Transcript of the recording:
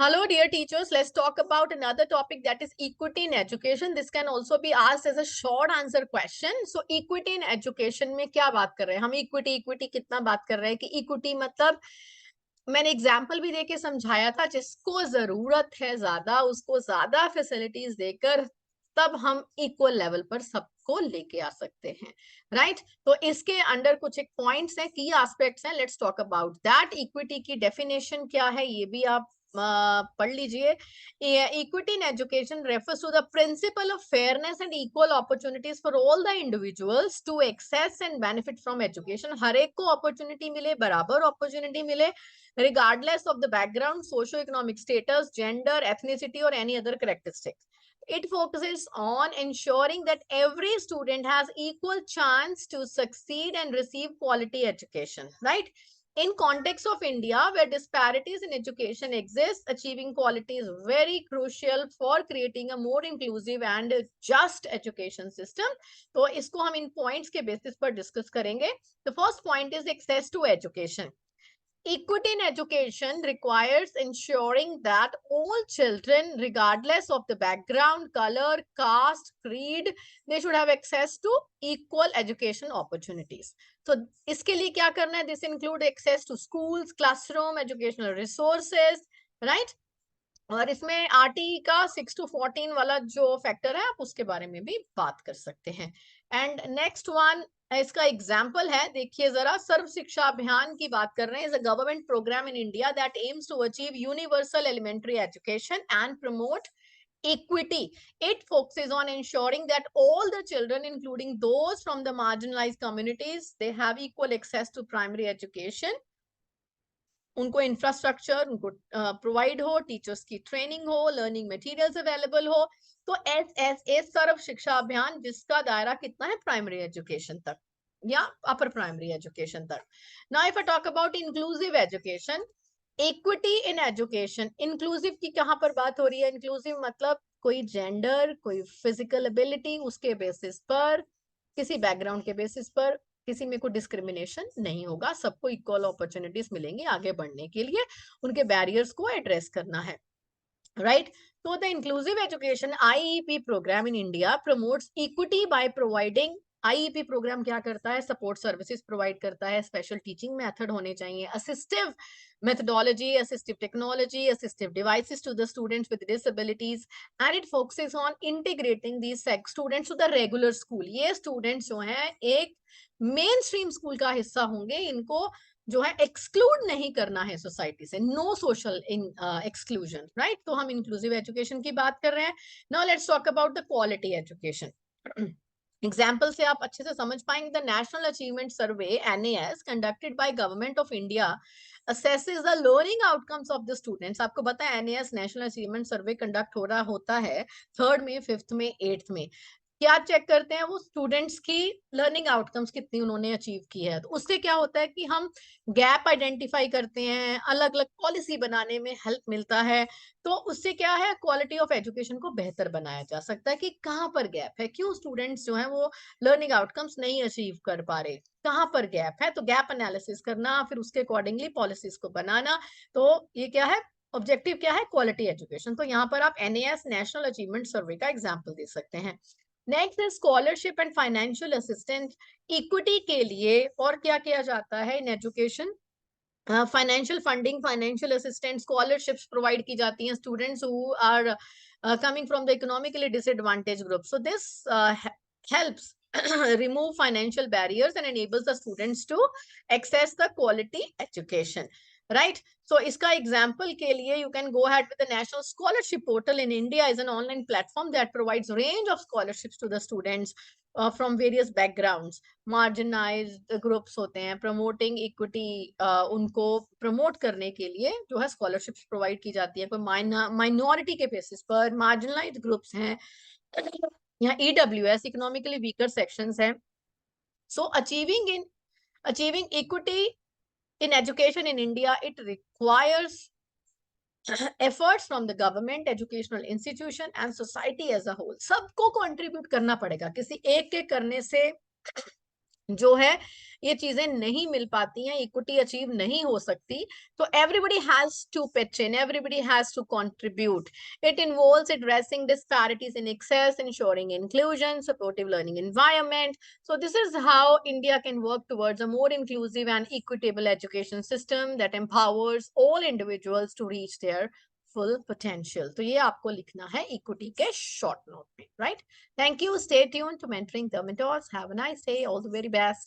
Hello, dear teachers. Let's talk about another topic that is equity in education. This can also be asked as a short answer question. So, equity in education में क्या बात कर रहे हैं हम? Equity कितना बात कर रहे हैं कि इक्विटी मतलब मैंने एग्जाम्पल भी देके समझाया था, जिसको जरूरत है ज्यादा उसको ज्यादा फैसिलिटीज देकर तब हम इक्वल लेवल पर सबको लेके आ सकते हैं, राइट? तो इसके अंडर कुछ एक पॉइंट्स हैं, की एस्पेक्ट्स हैं. Let's talk about that. Equity की डेफिनेशन क्या है ये भी आप पढ़ लीजिए. Equity in education refers to the principle of fairness and equal opportunities for all the individuals to access and benefit from education. हर एक को अपॉर्चुनिटी मिले, बराबर अपॉर्चुनिटी मिले, regardless of the background, socio-economic status, gender, ethnicity, or any other characteristics. It focuses on ensuring that every student has equal chance to succeed and receive quality education, right? In context of India, where disparities in education exist, achieving quality is very crucial for creating a more inclusive and just education system. तो इसको हम इन points के basis पर discuss करेंगे. The first point is access to education. Equity in education requires ensuring that all children, regardless of the background, color, caste, creed, they should have access to equal education opportunities. So, इसके लिए क्या करना है? This include access to schools, classroom, educational resources, right? और इसमें RT का 6 to 14 वाला जो फैक्टर है आप उसके बारे में भी बात कर सकते हैं. एंड नेक्स्ट वन, इसका एग्जाम्पल है, देखिए जरा. सर्व शिक्षा अभियान की बात कर रहे हैं. Is a government programme in India that aims to achieve universal elementary education and promote equity. It focuses on ensuring that all the children, including those from the marginalized communities, they have equal access to primary education. उनको infrastructure उनको provide हो, teachers की training हो, learning materials available हो. तो SSA सर्व शिक्षा अभियान, जिसका दायरा कितना है? प्राइमरी एजुकेशन तक या अपर प्राइमरी एजुकेशन तक. Now if I talk about inclusive education, equity in education. Inclusive की कहां पर बात हो रही है? इंक्लूसिव मतलब कोई जेंडर, कोई फिजिकल एबिलिटी, उसके बेसिस पर, किसी बैकग्राउंड के बेसिस पर किसी में कोई डिस्क्रिमिनेशन नहीं होगा. सबको इक्वल अपॉर्चुनिटीज मिलेंगी आगे बढ़ने के लिए. उनके बैरियर्स को एड्रेस करना है, राइट? तो the inclusive education IEP programme in India promotes equity by providing. IEP programme क्या करता है? सपोर्ट सर्विसेज प्रोवाइड करता है. स्पेशल टीचिंग मेथड होने चाहिए, assistive methodology, assistive technology, assistive devices to the students with disabilities, and it focuses on integrating these students to the regular school. ये students जो हैं एक मेन स्ट्रीम स्कूल का हिस्सा होंगे. इनको जो है एक्सक्लूड नहीं करना है सोसाइटी से. No social exclusion, right? तो हम इंक्लूसिव एजुकेशन की बात कर रहे हैं. Now let's talk about the quality education. Example से आप अच्छे से समझ पाएंगे. The national achievement survey NAS conducted by government of India assesses the learning outcomes of the students. आपको पता है NAS national achievement survey conduct हो रहा होता है 3rd में, 5th में, 8th में. क्या चेक करते हैं? वो स्टूडेंट्स की लर्निंग आउटकम्स कितनी उन्होंने अचीव की है. तो उससे क्या होता है कि हम गैप आइडेंटिफाई करते हैं, अलग अलग पॉलिसी बनाने में हेल्प मिलता है. तो उससे क्या है? क्वालिटी ऑफ एजुकेशन को बेहतर बनाया जा सकता है कि कहाँ पर गैप है, क्यों स्टूडेंट्स जो है वो लर्निंग आउटकम्स नहीं अचीव कर पा रहे, कहाँ पर गैप है. तो गैप एनालिसिस करना, फिर उसके अकॉर्डिंगली पॉलिसीज को बनाना. तो ये क्या है? ऑब्जेक्टिव क्या है? Quality education. तो यहाँ पर आप NAS नेशनल अचीवमेंट सर्वे का एग्जाम्पल दे सकते हैं. नेक्स्ट है scholarship and financial assistance. Equity के लिए और क्या किया जाता है in education? Financial funding, financial assistant, scholarships provide की जाती हैं students who are coming from the economically disadvantaged group. So this helps remove financial barriers and enables the students to access the quality education, right? So iska example ke liye you can go ahead with the National Scholarship Portal in India. Is an online platform that provides range of scholarships to the students from various backgrounds. Marginalized groups होते हैं, promoting equity, उनको promote करने के लिए जो है scholarships provide की जाती है. कोई minority के basis पर marginalized groups हैं, यहाँ EWS economically weaker sections हैं. So achieving equity in education in India, it requires efforts from the government, educational institution and society as a whole. सबको contribute करना पड़ेगा. किसी एक के करने से जो है ये चीजें नहीं मिल पाती हैं, इक्विटी अचीव नहीं हो सकती, तो everybody has to pitch in, everybody has to contribute. It involves addressing disparities in access, ensuring inclusion, supportive learning environment. So this is how India can work towards a more inclusive and equitable education system that empowers all individuals to reach their full potential. तो ये आपको लिखना है equity के short note में, right? Thank you. Stay tuned to Mentoring the Mentors. Have a nice day. All the very best.